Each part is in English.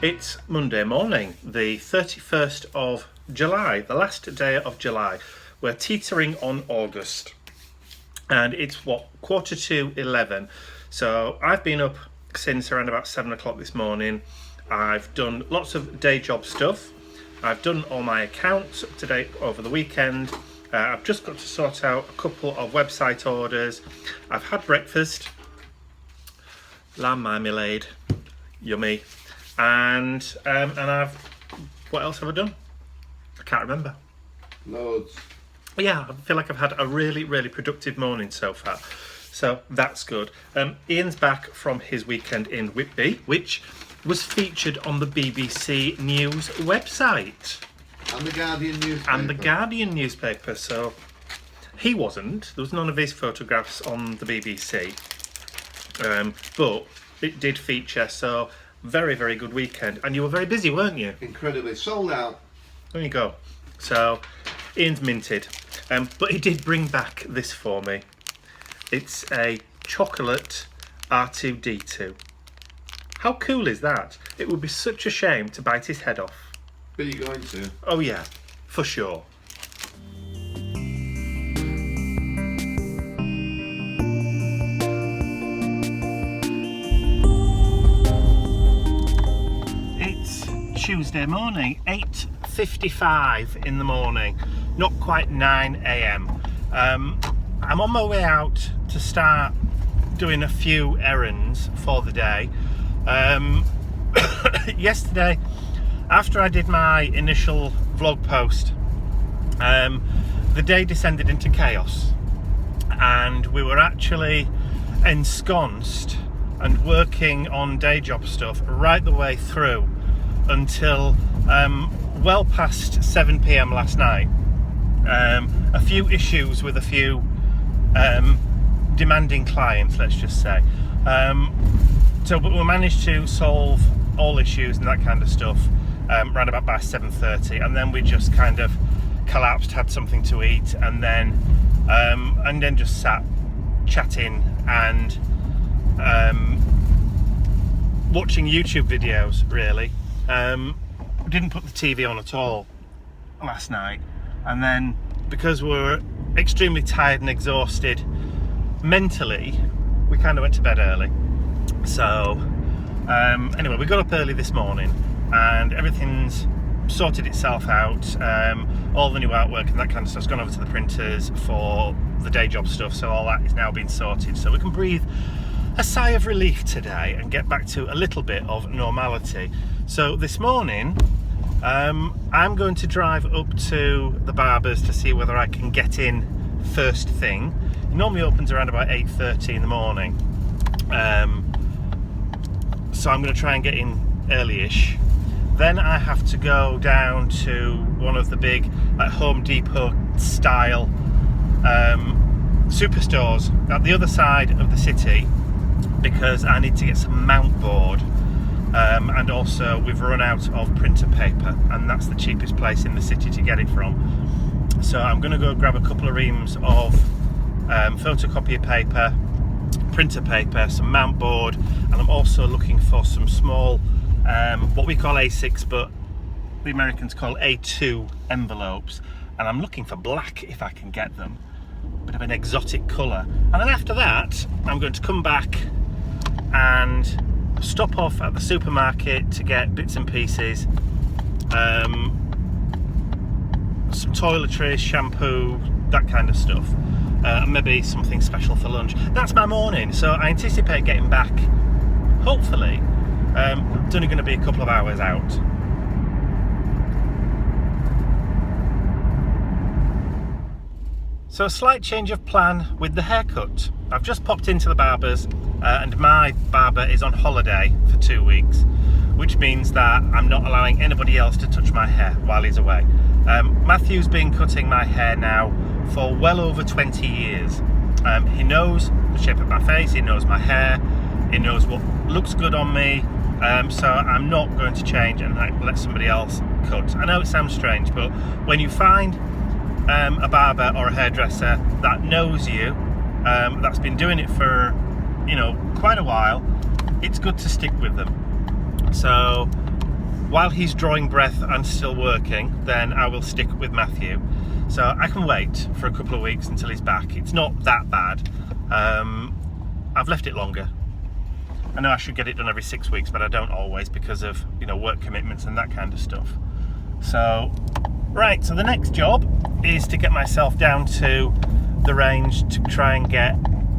It's Monday morning, the 31st of July, the last day of July. We're teetering on August, and it's 11:15. So I've been up since around about 7 o'clock this morning. I've done lots of day job stuff. I've done all my accounts up to date over the weekend. I've just got to sort out a couple of website orders. I've had breakfast, lamb marmalade, yummy. And what else have I done? I can't remember. Loads. Yeah, I feel like I've had a really productive morning so far. So that's good. Ian's back from his weekend in Whitby, which was featured on the BBC News website. And the Guardian newspaper. So he wasn't. There was none of his photographs on the BBC. But it did feature, so very good weekend. And you were very busy, weren't you? Incredibly. Sold out. There you go. So Ian's minted. But he did bring back this for me. It's a chocolate R2-D2. How cool is that? It would be such a shame to bite his head off. But you're going to. Oh yeah, for sure. It's Tuesday morning, 8:55 in the morning, not quite 9 a.m. I'm on my way out to start doing a few errands for the day. Yesterday, after I did my initial vlog post, the day descended into chaos, and we were actually ensconced and working on day job stuff right the way through until well past 7 p.m. last night. A few issues with a few demanding clients, let's just say. So we managed to solve all issues and that kind of stuff round about by 7:30, and then we just kind of collapsed, had something to eat, and then just sat chatting and watching YouTube videos, really. Didn't put the TV on at all last night, and then because we were extremely tired and exhausted mentally, we kind of went to bed early. So anyway, we got up early this morning and everything's sorted itself out. All the new artwork and that kind of stuff's gone over to the printers for the day job stuff, so all that is now being sorted, so we can breathe a sigh of relief today and get back to a little bit of normality. So this morning I'm going to drive up to the barber's to see whether I can get in first thing. It normally opens around about 8:30 in the morning, so I'm going to try and get in early-ish. Then I have to go down to one of the big Home Depot style superstores at the other side of the city, because I need to get some mount board, and also we've run out of printer paper, and that's the cheapest place in the city to get it from. So I'm going to go grab a couple of reams of photocopier paper, printer paper, some mount board, and I'm also looking for some small what we call A6 but the Americans call A2 envelopes, and I'm looking for black if I can get them, bit of an exotic colour. And then after that I'm going to come back and stop off at the supermarket to get bits and pieces, some toiletries, shampoo, that kind of stuff, and maybe something special for lunch. That's my morning, so I anticipate getting back, hopefully, it's only going to be a couple of hours out. So a slight change of plan with the haircut. I've just popped into the barber's, and my barber is on holiday for 2 weeks, which means that I'm not allowing anybody else to touch my hair while he's away. Matthew's been cutting my hair now for well over 20 years. He knows the shape of my face, he knows my hair, he knows what looks good on me, so I'm not going to change and let somebody else cut. I know it sounds strange, but when you find a barber or a hairdresser that knows you, that's been doing it for, you know, quite a while, it's good to stick with them. So while he's drawing breath and still working, then I will stick with Matthew. So I can wait for a couple of weeks until he's back. It's not that bad. I've left it longer. I know I should get it done every 6 weeks, but I don't always because of, you know, work commitments and that kind of stuff. So, right, so the next job is to get myself down to the range to try and get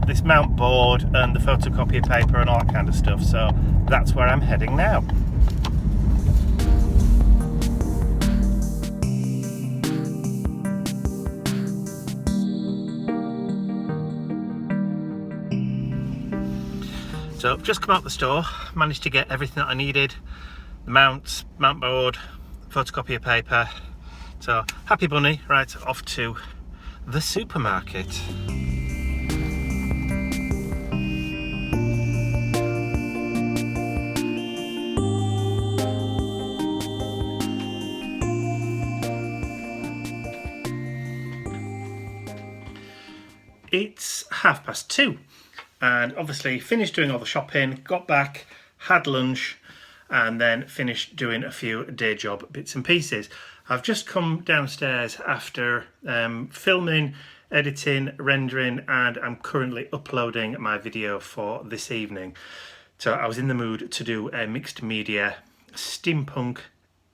this mount board and the photocopier paper and all that kind of stuff. So that's where I'm heading now. So just come out the store, managed to get everything that I needed, the mounts, mount board, photocopier paper. So happy bunny, right, off to the supermarket. It's 2:30 and obviously finished doing all the shopping, got back, had lunch and then finished doing a few day job bits and pieces. I've just come downstairs after filming, editing, rendering, and I'm currently uploading my video for this evening. So I was in the mood to do a mixed media steampunk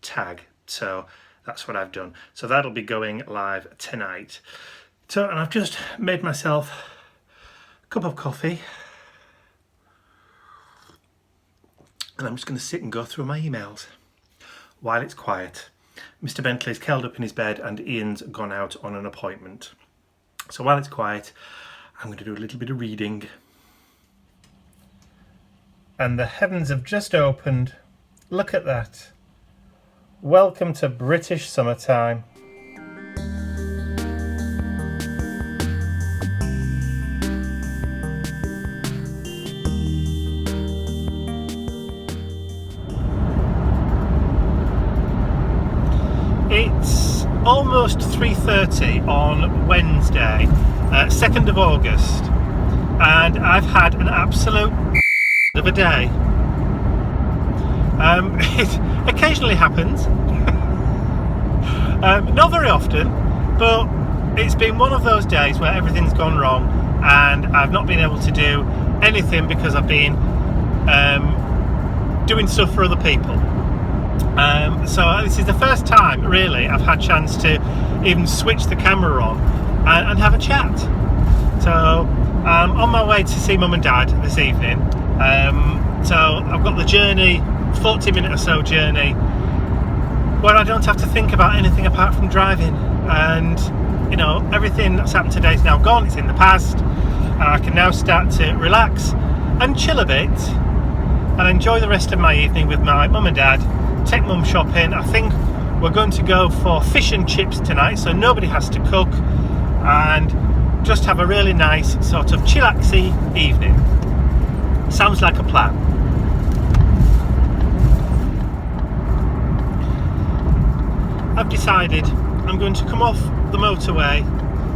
tag. So that's what I've done. So that'll be going live tonight. So, and I've just made myself a cup of coffee. And I'm just going to sit and go through my emails while it's quiet. Mr. Bentley's curled up in his bed and Ian's gone out on an appointment. So while it's quiet, I'm going to do a little bit of reading. And the heavens have just opened. Look at that. Welcome to British summertime. It's almost 3:30 on Wednesday, 2nd of August, and I've had an absolute of a day. It occasionally happens, not very often, but it's been one of those days where everything's gone wrong and I've not been able to do anything because I've been doing stuff for other people. So this is the first time really I've had a chance to even switch the camera on and have a chat. So I'm on my way to see mum and dad this evening. So I've got the journey, 40-minute or so journey, where I don't have to think about anything apart from driving. And you know, everything that's happened today is now gone, it's in the past, and I can now start to relax and chill a bit and enjoy the rest of my evening with my mum and dad. Take mum shopping. I think we're going to go for fish and chips tonight, so nobody has to cook, and just have a really nice sort of chillaxy evening. Sounds like a plan. I've decided I'm going to come off the motorway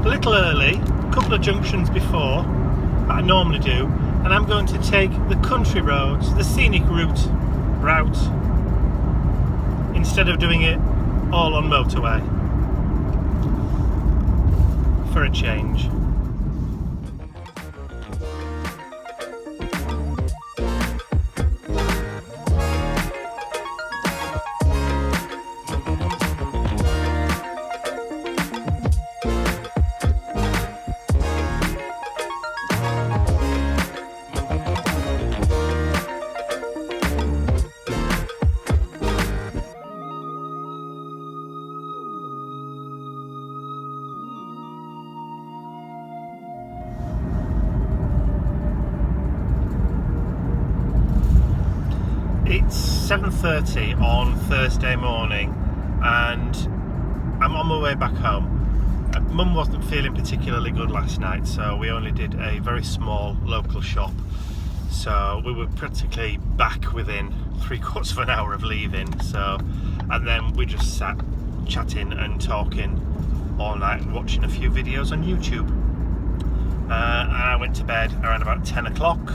a little early, a couple of junctions before that I normally do, and I'm going to take the country roads, the scenic route, instead of doing it all on motorway for a change. It's 7:30 on Thursday morning and I'm on my way back home. Mum wasn't feeling particularly good last night, so we only did a very small local shop. So we were practically back within 3/4 of an hour of leaving. So, and then we just sat chatting and talking all night and watching a few videos on YouTube. And I went to bed around about 10 o'clock.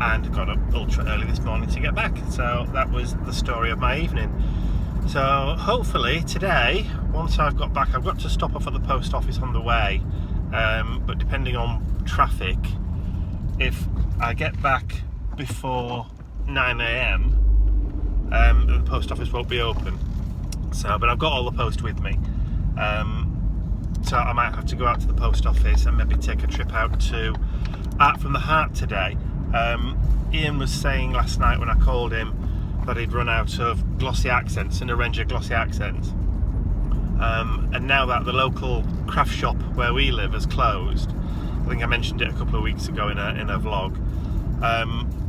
and got up ultra early this morning to get back. So that was the story of my evening. So hopefully today, once I've got back, I've got to stop off at the post office on the way, but depending on traffic, if I get back before 9 AM, the post office won't be open. So, but I've got all the post with me, so I might have to go out to the post office and maybe take a trip out to Art from the Heart today. Ian was saying last night when I called him that he'd run out of glossy accents and a range of glossy accents, and now that the local craft shop where we live has closed, I think I mentioned it a couple of weeks ago in a vlog,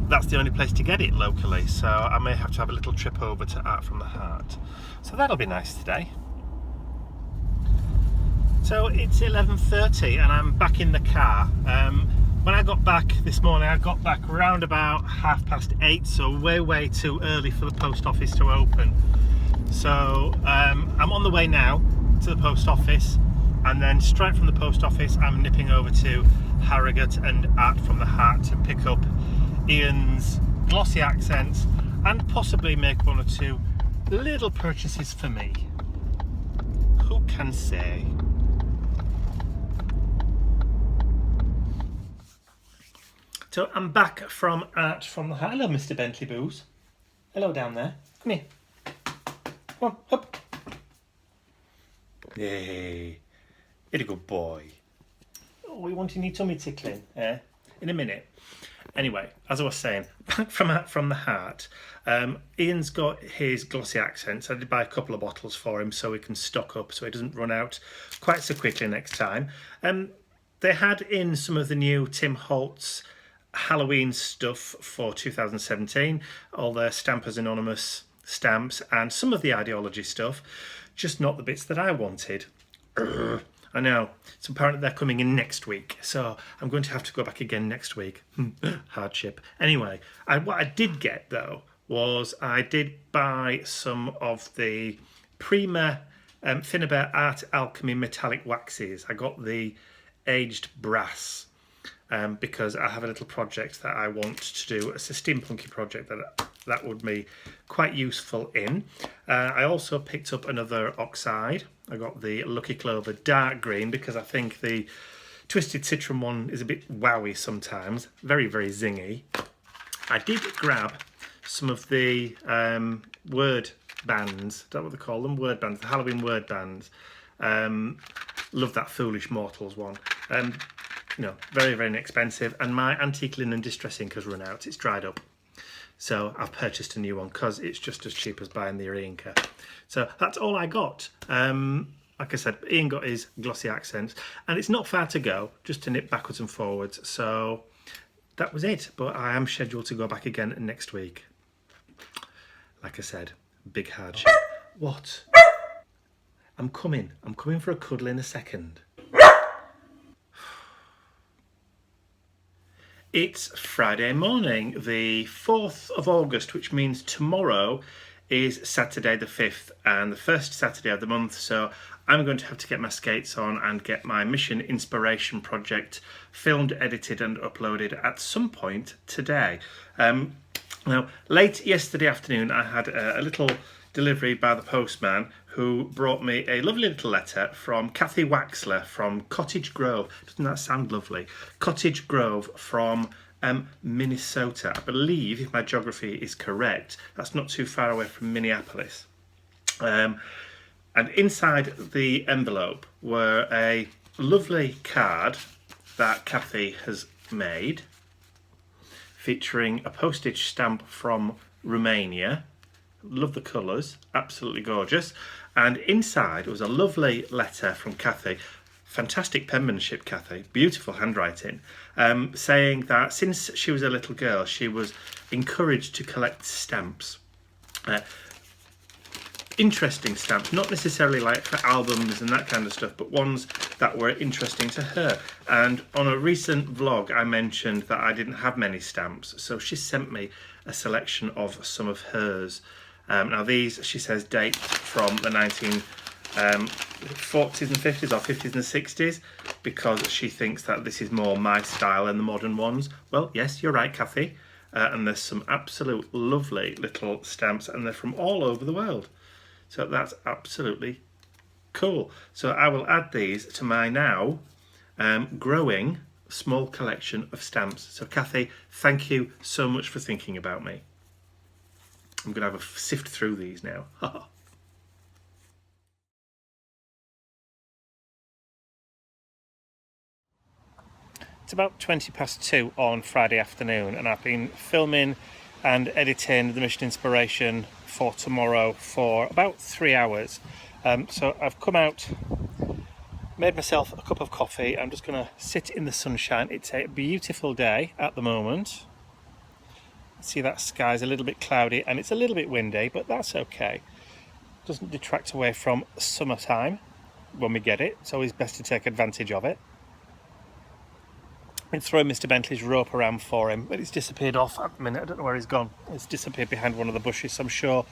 that's the only place to get it locally, so I may have to have a little trip over to Art from the Heart. So that'll be nice today. So it's 11:30 and I'm back in the car. When I got back this morning, I got back around about 8:30, so way too early for the post office to open. So I'm on the way now to the post office, and then straight from the post office I'm nipping over to Harrogate and Art from the Heart to pick up Ian's glossy accents and possibly make one or two little purchases for me. Who can say? So I'm back from Art from the Heart. Hello, Mr. Bentley Booze. Hello down there. Come here. Come on, up. Yay. You're a good boy. Oh, you wanting your tummy tickling? In a minute. Anyway, as I was saying, back from Art from the Heart. Ian's got his glossy accents. I did buy a couple of bottles for him so he can stock up so he doesn't run out quite so quickly next time. They had in some of the new Tim Holtz Halloween stuff for 2017, all their Stampers Anonymous stamps and some of the ideology stuff, just not the bits that I wanted. I know, so apparently they're coming in next week, so I'm going to have to go back again next week. Hardship. Anyway, what I did get though was I did buy some of the Prima Finnabair Art Alchemy metallic waxes. I got the aged brass. Because I have a little project that I want to do. It's a steampunky project that would be quite useful in. I also picked up another oxide. I got the Lucky Clover dark green because I think the Twisted Citron one is a bit wowy sometimes. Very zingy. I did grab some of the word bands. Is that what they call them? Word bands. The Halloween word bands. Love that Foolish Mortals one. You know, very inexpensive, and my antique linen distress ink has run out. It's dried up, so I've purchased a new one because it's just as cheap as buying the e-inker. So that's all I got. Like I said, Ian got his glossy accents, and it's not far to go, just to nip backwards and forwards. So that was it, but I am scheduled to go back again next week. Like I said, big hardship. What? I'm coming for a cuddle in a second. It's Friday morning, the 4th of August, which means tomorrow is Saturday the 5th and the first Saturday of the month. So I'm going to have to get my skates on and get my Mission Inspiration project filmed, edited and uploaded at some point today. Now, late yesterday afternoon, I had a little delivery by the postman who brought me a lovely little letter from Kathy Waxler from Cottage Grove. Doesn't that sound lovely? Cottage Grove from Minnesota. I believe, if my geography is correct, that's not too far away from Minneapolis. And inside the envelope were a lovely card that Kathy has made featuring a postage stamp from Romania. Love the colours, absolutely gorgeous. And inside was a lovely letter from Kathy. Fantastic penmanship, Kathy. Beautiful handwriting. Saying that since she was a little girl, she was encouraged to collect stamps. Interesting stamps, not necessarily like for albums and that kind of stuff, but ones that were interesting to her. And on a recent vlog, I mentioned that I didn't have many stamps, so she sent me a selection of some of hers. Now these, she says, date from the 1940s and 50s or 50s and 60s, because she thinks that this is more my style than the modern ones. Well, yes, you're right, Kathy. and there's some absolute lovely little stamps, and they're from all over the world. So that's absolutely cool. So I will add these to my now growing small collection of stamps. So Kathy, thank you so much for thinking about me. I'm going to have a sift through these now. It's about 2:20 on Friday afternoon, and I've been filming and editing the Mission Inspiration for tomorrow for about 3 hours. So I've come out, made myself a cup of coffee. I'm just going to sit in the sunshine. It's a beautiful day at the moment. See, that sky's a little bit cloudy and it's a little bit windy, but that's okay. Doesn't detract away from summertime when we get it. It's always best to take advantage of it. I've been throwing Mr. Bentley's rope around for him, but it's disappeared off at the minute. I don't know where he's gone. It's disappeared behind one of the bushes, so I'm sure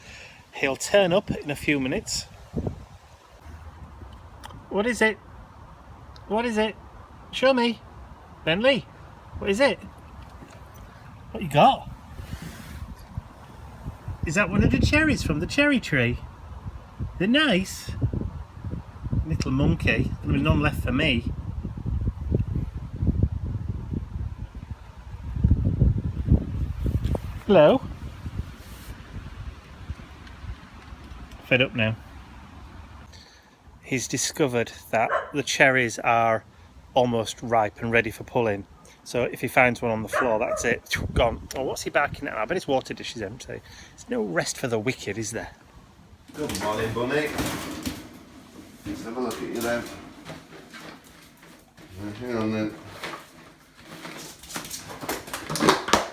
he'll turn up in a few minutes. What is it? What is it? Show me. Bentley, what is it? What you got? Is that one of the cherries from the cherry tree? They're nice. Little monkey. There was none left for me. Hello. Fed up now. He's discovered that the cherries are almost ripe and ready for pulling. So if he finds one on the floor, that's it. Gone. Oh, what's he barking at? I bet his water dish is empty. There's no rest for the wicked, is there? Good morning, Bunny. Let's have a look at you then. Hang on then.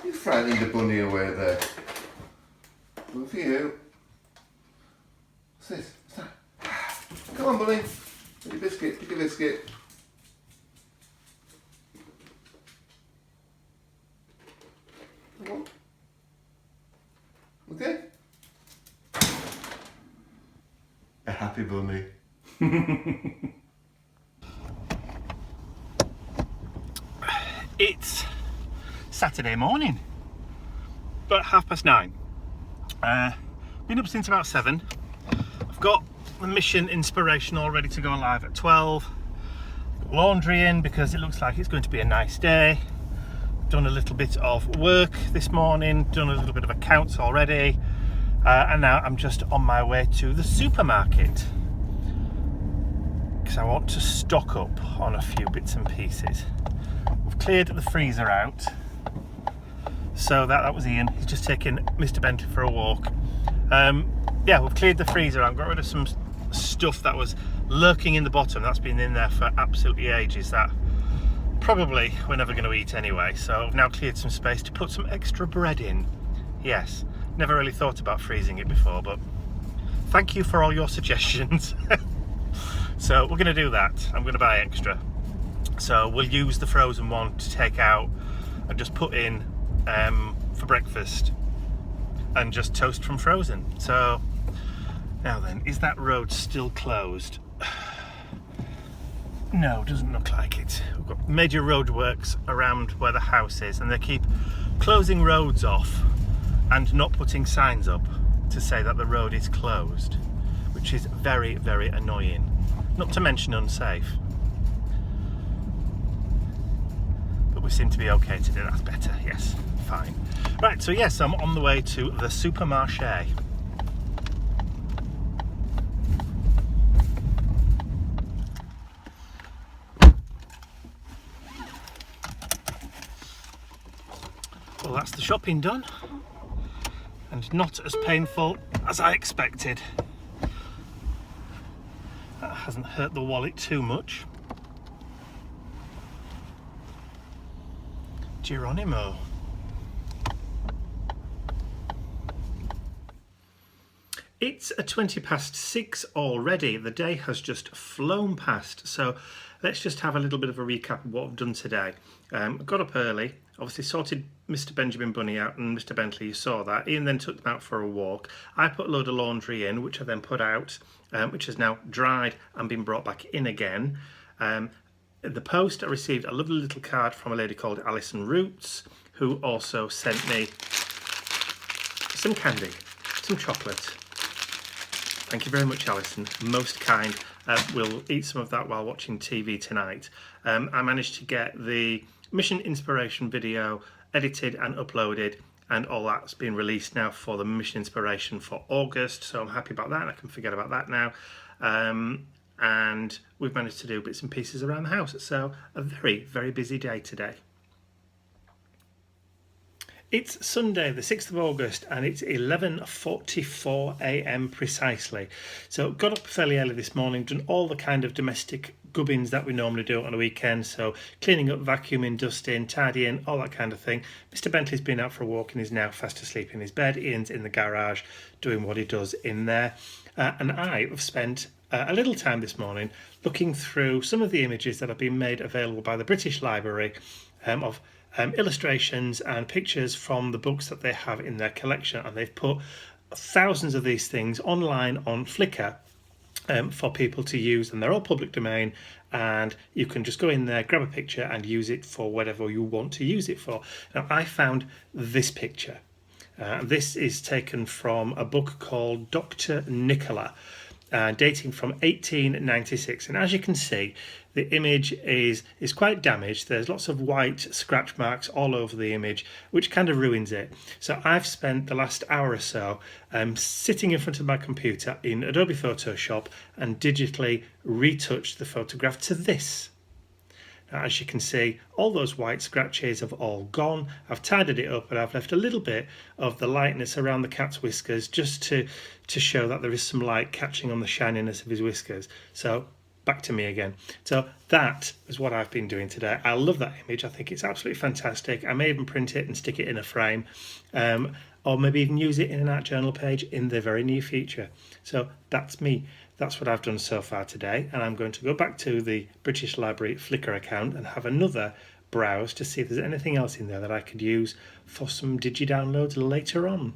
You frightening the bunny away there. Good for you. What's this? What's that? Come on, Bunny. Take a biscuit. Take a biscuit. Come on. Okay. A happy bunny. It's Saturday morning, about 9:30. Been up since about 7. I've got the Mission Inspiration all ready to go live at 12. Laundry in because it looks like it's going to be a nice day. Done a little bit of work this morning, done a little bit of accounts already, and now I'm just on my way to the supermarket because I want to stock up on a few bits and pieces. We've cleared the freezer out, so that was Ian. He's just taking Mr. Bentley for a walk. Yeah, we've cleared the freezer out, got rid of some stuff that was lurking in the bottom. That's been in there for absolutely ages. That probably we're never going to eat anyway, so I've now cleared some space to put some extra bread in. Yes, never really thought about freezing it before, but thank you for all your suggestions. So we're going to do that. I'm going to buy extra, so we'll use the frozen one to take out and just put in for breakfast and just toast from frozen. So now then, is that road still closed? No, doesn't look like it. We've got major roadworks around where the house is, and they keep closing roads off and not putting signs up to say that the road is closed, which is very, very annoying. Not to mention unsafe. But we seem to be okay today. That's better. Yes, fine. Right, so yes, I'm on the way to the supermarché. Well, that's the shopping done, and not as painful as I expected. That hasn't hurt the wallet too much. Geronimo. It's 6:20 already. The day has just flown past, so let's just have a little bit of a recap of what I've done today. Got up early, obviously sorted Mr. Benjamin Bunny out and Mr. Bentley, you saw that. Ian then took them out for a walk. I put a load of laundry in, which I then put out, which has now dried and been brought back in again. At the post, I received a lovely little card from a lady called Alison Roots, who also sent me some candy, some chocolate. Thank you very much, Alison. Most kind. We'll eat some of that while watching TV tonight. I managed to get the mission inspiration video edited and uploaded, and all that's been released now for the mission inspiration for August, so I'm happy about that, and I can forget about that now. And we've managed to do bits and pieces around the house, so a very, very busy day today. It's Sunday the 6th of August and it's 11:44 a.m. precisely. So got up fairly early this morning, done all the kind of domestic gubbins that we normally do on a weekend. So cleaning up, vacuuming, dusting, tidying, all that kind of thing. Mr. Bentley's been out for a walk and is now fast asleep in his bed. Ian's in the garage doing what he does in there. And I have spent a little time this morning looking through some of the images that have been made available by the British Library of illustrations and pictures from the books that they have in their collection, and they've put thousands of these things online on Flickr for people to use, and they're all public domain, and you can just go in there, grab a picture and use it for whatever you want to use it for. Now I found this picture. This is taken from a book called Dr. Nicola, dating from 1896, and as you can see, the image is quite damaged. There's lots of white scratch marks all over the image, which kind of ruins it. So I've spent the last hour or so sitting in front of my computer in Adobe Photoshop and digitally retouched the photograph to this. Now, as you can see, all those white scratches have all gone. I've tidied it up, but I've left a little bit of the lightness around the cat's whiskers just to show that there is some light catching on the shininess of his whiskers. So back to me again. So that is what I've been doing today. I love that image. I think it's absolutely fantastic. I may even print it and stick it in a frame, or maybe even use it in an art journal page in the very near future. So that's me. That's what I've done so far today, and I'm going to go back to the British Library Flickr account and have another browse to see if there's anything else in there that I could use for some digi downloads later on.